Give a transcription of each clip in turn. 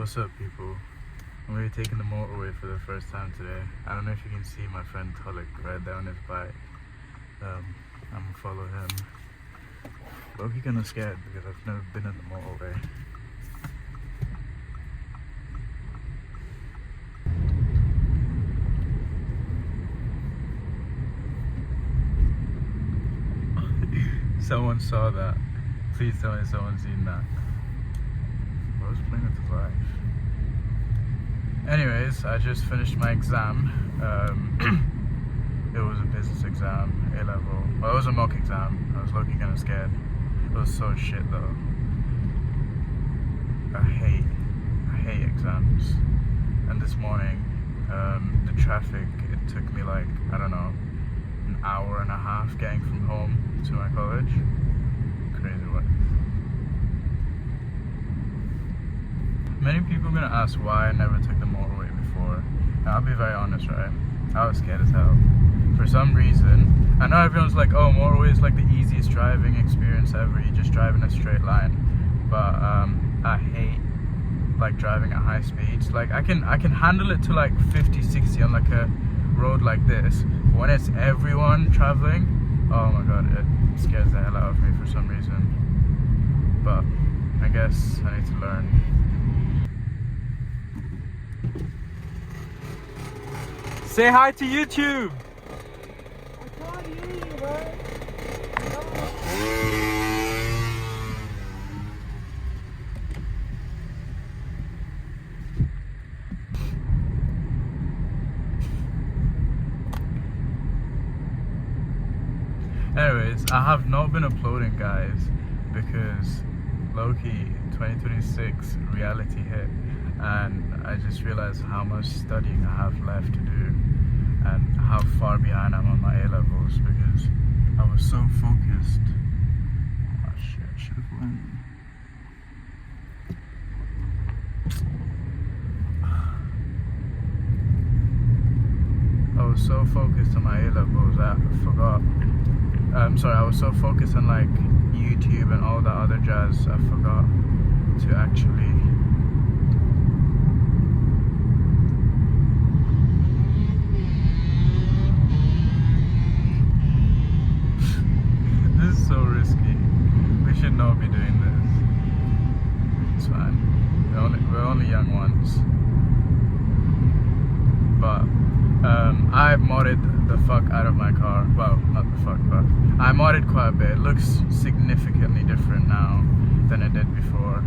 What's up, people? I'm going to be taking the motorway for the first time today. I don't know if you can see my friend Tolik right there on his bike. I'm going to follow him. But I'm kind of scared because I've never been on the motorway. Someone saw that. Please tell me someone's seen that. I was playing with his life. Anyways, I just finished my exam. It was a business exam, A-level. Well, it was a mock exam. I was looking kind of scared. It was so shit though. I hate exams. And this morning, the traffic, it took me like, I don't know, an hour and a half getting from home to my college. Crazy work. Many people are gonna ask why I never took the motorway before. And I'll be very honest, right? I was scared as hell. For some reason, I know everyone's like, oh, motorway is like the easiest driving experience ever. You just drive in a straight line. But I hate like driving at high speeds. Like I can handle it to like 50, 60 on like a road like this. When it's everyone traveling, oh my god, it scares the hell out of me for some reason. But I guess I need to learn. Say hi to YouTube! I can't hear you, man. Anyways, I have not been uploading, guys, because low-key 2026 reality hit, and I just realized how much studying I have left to do and how far behind I'm on my A-levels because I was so focused. Oh shit, I should have went. I was so focused on my A-levels I forgot. Sorry, I was so focused on like YouTube and all that other jazz, I forgot to actually this is so risky. We should not be doing this. It's fine. We're only young ones. But I modded the fuck out of my car. Well, not the fuck, but I modded quite a bit. It looks significantly different now than it did before,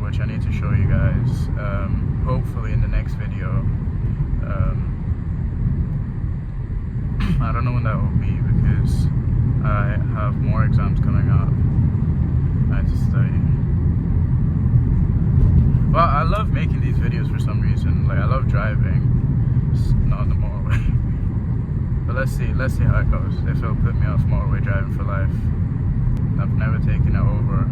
which I need to show you guys. Hopefully in the next video. I don't know when that will be because I have more exams coming up. I have to study. Well, I love making these videos for some reason. Like I love driving. It's not on the motorway. But let's see how it goes. If it'll put me off motorway driving for life. I've never taken it over.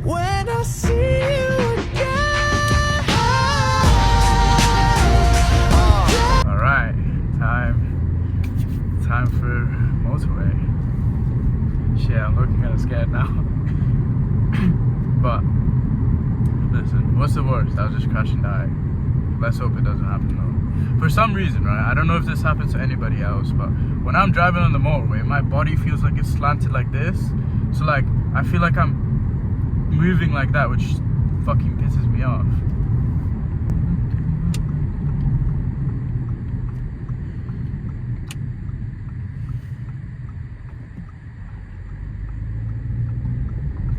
When I see you again. Alright, time for motorway. Shit, I'm looking kind of scared now. But listen, what's the worst? I'll just crash and die. Let's hope it doesn't happen though. For some reason, right? I don't know if this happens to anybody else, but when I'm driving on the motorway, my body feels like it's slanted like this. So like, I feel like I'm moving like that, which fucking pisses me off.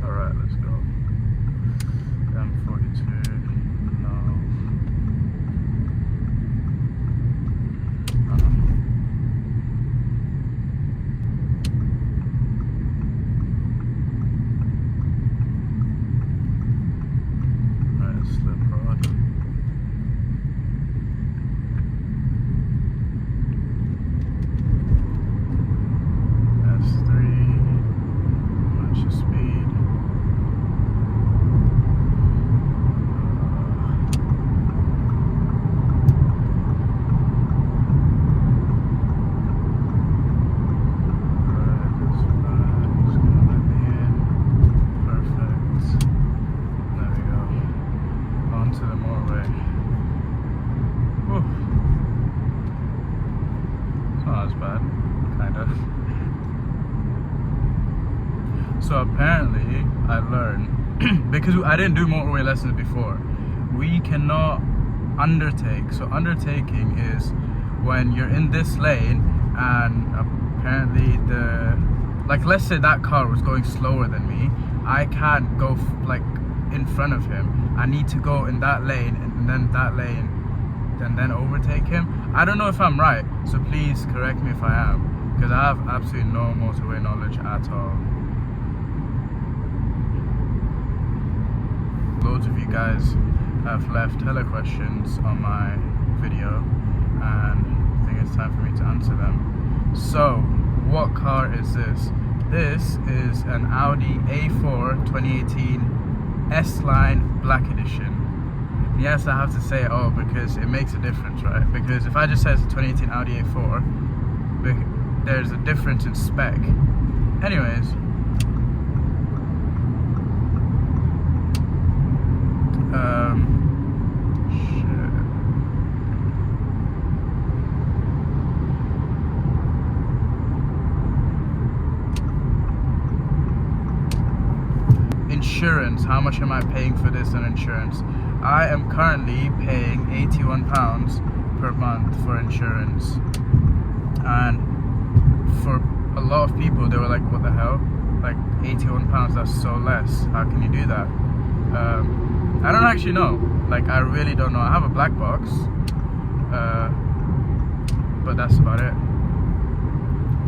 Alright, let's go. M42. No. Alright, slip kind of. So apparently I learned, because I didn't do motorway lessons before, we cannot undertake. So undertaking is when you're in this lane and apparently like let's say that car was going slower than me, I can't go like in front of him. I need to go in that lane and then that lane and then overtake him. I don't know if I'm right, so please correct me if I am, because I have absolutely no motorway knowledge at all. Loads of you guys have left hella questions on my video and I think it's time for me to answer them. So, what car is this? This is an Audi A4 2018 S-Line Black Edition. Yes, I have to say it all because it makes a difference, right? Because if I just say it's a 2018 Audi A4, there's a difference in spec. Anyways, insurance, how much am I paying for this on insurance? I am currently paying £81 per month for insurance, and for a lot of people they were like, what the hell, like £81, that's so less, how can you do that? I don't actually know, like I really don't know. I have a black box, but that's about it.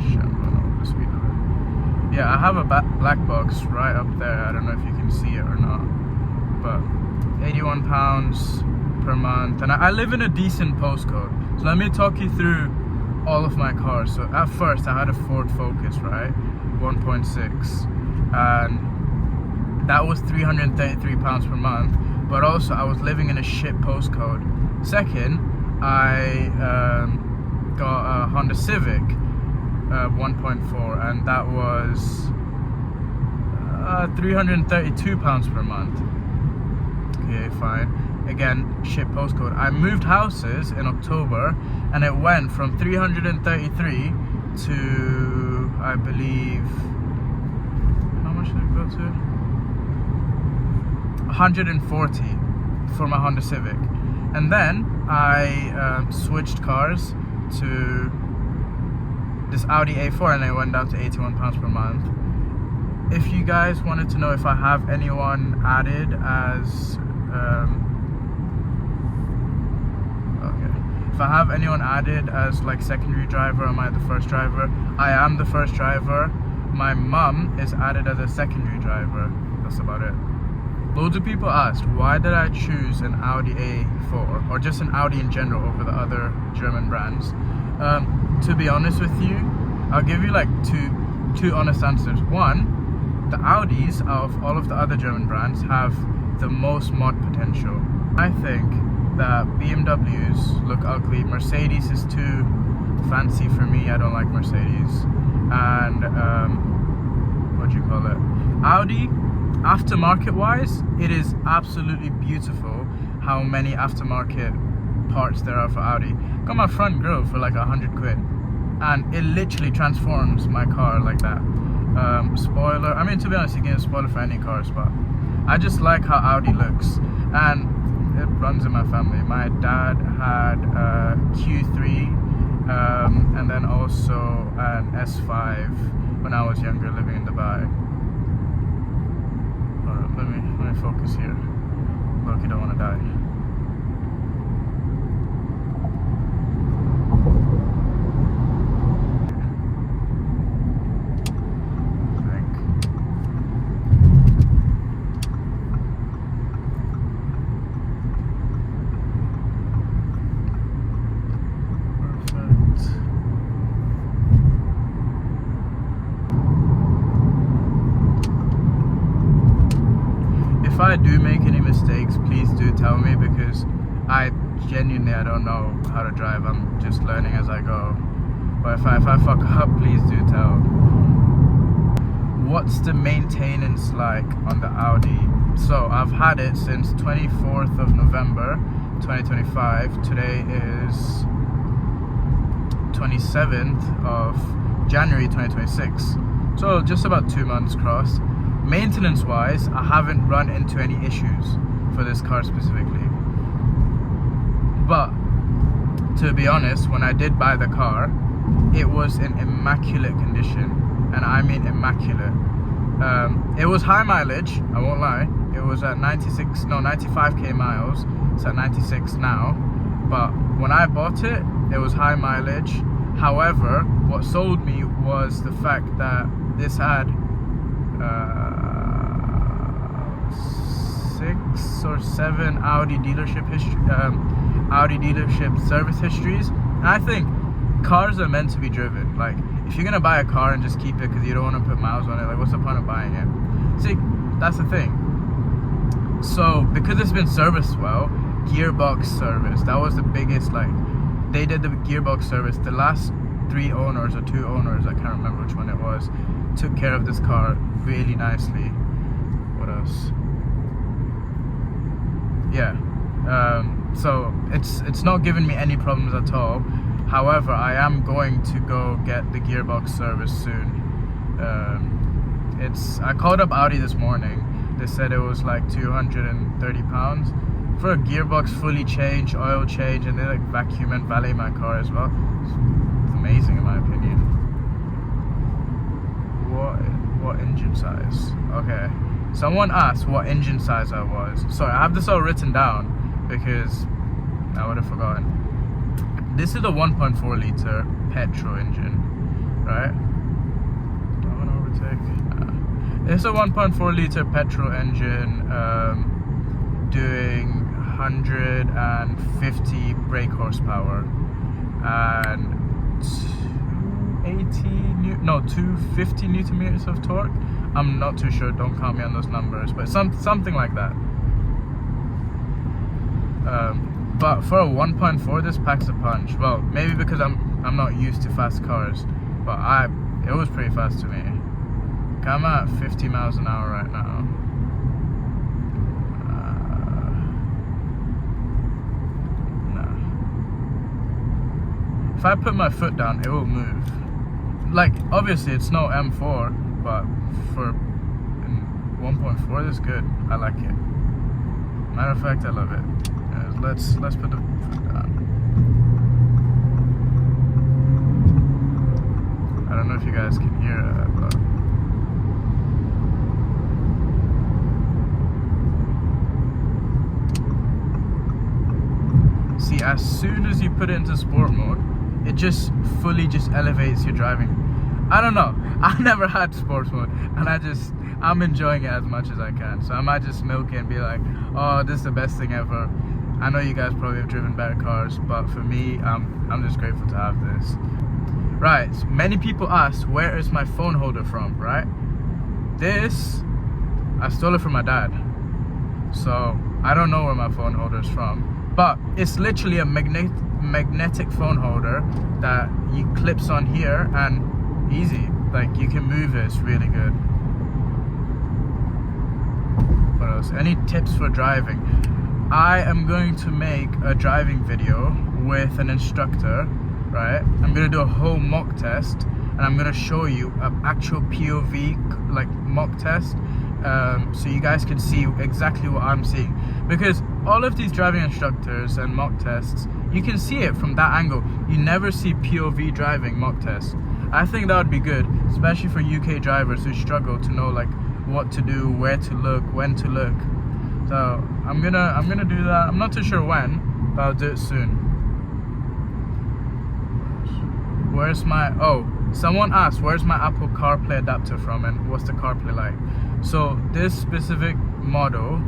Shit, I'm going over the speed limit. Yeah, I have a black box right up there. I don't know if you can see it or not, but £81 per month, and I live in a decent postcode. So let me talk you through all of my cars. So at first I had a Ford Focus, right, 1.6, and that was £333 per month, but also I was living in a shit postcode. Second, I got a Honda Civic 1.4, and that was £332 per month. Okay, fine. Again, shit postcode. I moved houses in October and it went from 333 to, I believe, how much did it go to? 140 for my Honda Civic. And then I switched cars to this Audi A4 and it went down to £81 per month. If you guys wanted to know if I have anyone added as if I have anyone added as like secondary driver, am I the first driver? I am the first driver. My mum is added as a secondary driver. That's about it. Loads of people asked, why did I choose an Audi A4 or just an Audi in general over the other German brands? To be honest with you, I'll give you like two honest answers. One, the Audis out of all of the other German brands have the most mod potential. I think that BMWs look ugly. Mercedes is too fancy for me. I don't like Mercedes. And what do you call it? Audi, aftermarket wise, it is absolutely beautiful how many aftermarket parts there are for Audi. Got my front grille for like 100 quid and it literally transforms my car like that. Spoiler, I mean, to be honest, you can get a spoiler for any cars, but I just like how Audi looks, and it runs in my family. My dad had a Q3 and then also an S5 when I was younger living in Dubai. Alright, let me focus here. Look, you don't want to die. If I do make any mistakes, please do tell me, because I don't know how to drive. I'm just learning as I go. But if I fuck up, please do tell. What's the maintenance like on the Audi? So I've had it since 24th of November 2025. Today is 27th of January 2026. So just about 2 months crossed. Maintenance wise, I haven't run into any issues for this car specifically. But to be honest, when I did buy the car, it was in immaculate condition, and I mean immaculate. It was high mileage, I won't lie. It was at 95k miles. It's at 96 now. But when I bought it, it was high mileage. However, what sold me was the fact that this had 6 or 7 Audi dealership service histories. And I think cars are meant to be driven. Like, if you're gonna buy a car and just keep it because you don't want to put miles on it, like, what's the point of buying it? See, that's the thing. So because it's been serviced well, gearbox service, that was the biggest. Like, they did the gearbox service. The last 3 owners or 2 owners, I can't remember which one it was, took care of this car really nicely. What else? Yeah. So it's not giving me any problems at all. However, I am going to go get the gearbox service soon. I called up Audi this morning. They said it was like £230 for a gearbox fully changed, oil change, and they like vacuum and valet my car as well. It's amazing in my opinion. What engine size? Okay. Someone asked what engine size I was. Sorry, I have this all written down because I would have forgotten. This is a 1.4 liter petrol engine, right? Do I want to overtake? It's a 1.4 liter petrol engine, doing 150 brake horsepower and 250 newton meters of torque. I'm not too sure, don't count me on those numbers, but something like that. But for a 1.4, this packs a punch. Well, maybe because I'm not used to fast cars, but it was pretty fast to me. I'm at 50 miles an hour right now. Nah. If I put my foot down, it will move. Like, obviously it's no M4, but for 1.4, this is good. I like it. Matter of fact, I love it. Let's put the foot down. I don't know if you guys can hear it, but see, as soon as you put it into sport mode, it just fully elevates your driving. I don't know. I never had sports mode, and I'm enjoying it as much as I can. So I might just milk it and be like, oh, this is the best thing ever. I know you guys probably have driven better cars, but for me, I'm just grateful to have this. Right, so many people ask, where is my phone holder from, right? This, I stole it from my dad. So I don't know where my phone holder is from. But it's literally a magnetic phone holder that you clips on here and easy. Like, you can move it, it's really good. What else? Any tips for driving? I am going to make a driving video with an instructor, right? I'm going to do a whole mock test, and I'm going to show you an actual POV, like, mock test, so you guys can see exactly what I'm seeing. Because all of these driving instructors and mock tests, you can see it from that angle. You never see POV driving mock tests. I think that would be good, especially for UK drivers who struggle to know, like, what to do, where to look, when to look. So I'm gonna do that. I'm not too sure when, but I'll do it soon. Where's my, someone asked, where's my Apple CarPlay adapter from and what's the CarPlay like? So this specific model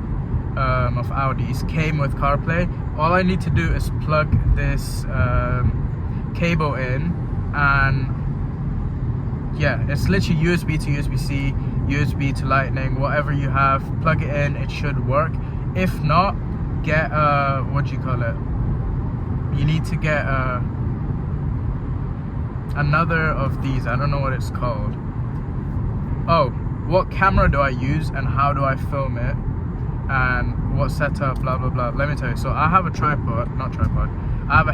of Audi's came with CarPlay. All I need to do is plug this cable in, and yeah, it's literally USB to USB-C, USB to Lightning, whatever you have, plug it in, it should work. If not, get you need to get another of these. I don't know what it's called. Oh, what camera do I use and how do I film it and what setup, blah blah blah. Let me tell you. So I have a I have a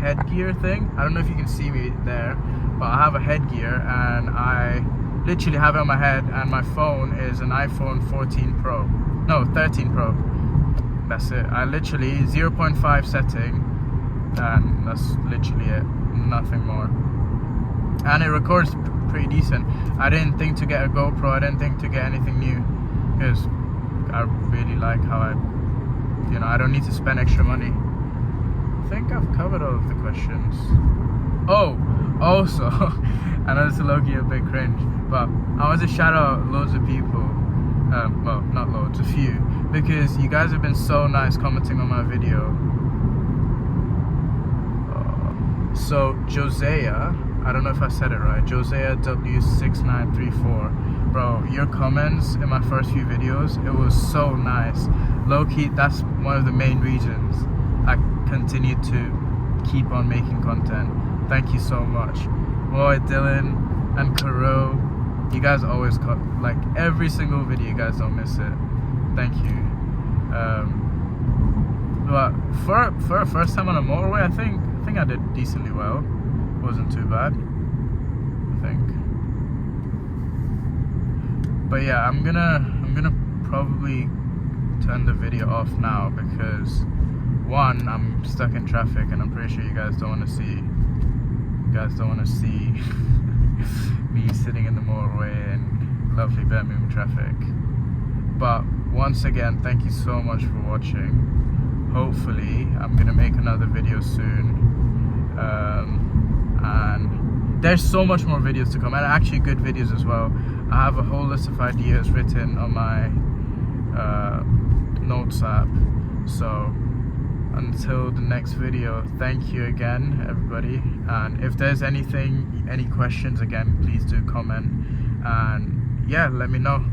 headgear thing. I don't know if you can see me there, but I have a headgear and I literally have it on my head, and my phone is an iPhone 13 Pro. That's it. I literally 0.5 setting, and that's literally it, nothing more. And it records pretty decent. I didn't think to get a GoPro, I didn't think to get anything new, because I really like how I don't need to spend extra money. I think I've covered all of the questions. Oh, also, I know it's low-key a bit cringe, but I want to shout out loads of people, well, not loads, a few, because you guys have been so nice commenting on my video. So Josiah, I don't know if I said it right, Josiah W6934, bro, your comments in my first few videos, it was so nice. Low-key, that's one of the main reasons I continue to keep on making content. Thank you so much. Boy, Dylan and Karo, you guys always like every single video, you guys don't miss it. Thank you. But for a first time on a motorway, I think I did decently well. Wasn't too bad, I think. But yeah, I'm gonna probably turn the video off now because one, I'm stuck in traffic and I'm pretty sure you guys don't want to see me sitting in the motorway in lovely Birmingham traffic. But once again, thank you so much for watching. Hopefully I'm gonna make another video soon, and there's so much more videos to come, and actually good videos as well. I have a whole list of ideas written on my notes app. So until the next video, thank you again, everybody. And if there's any questions, again, please do comment, and yeah, let me know.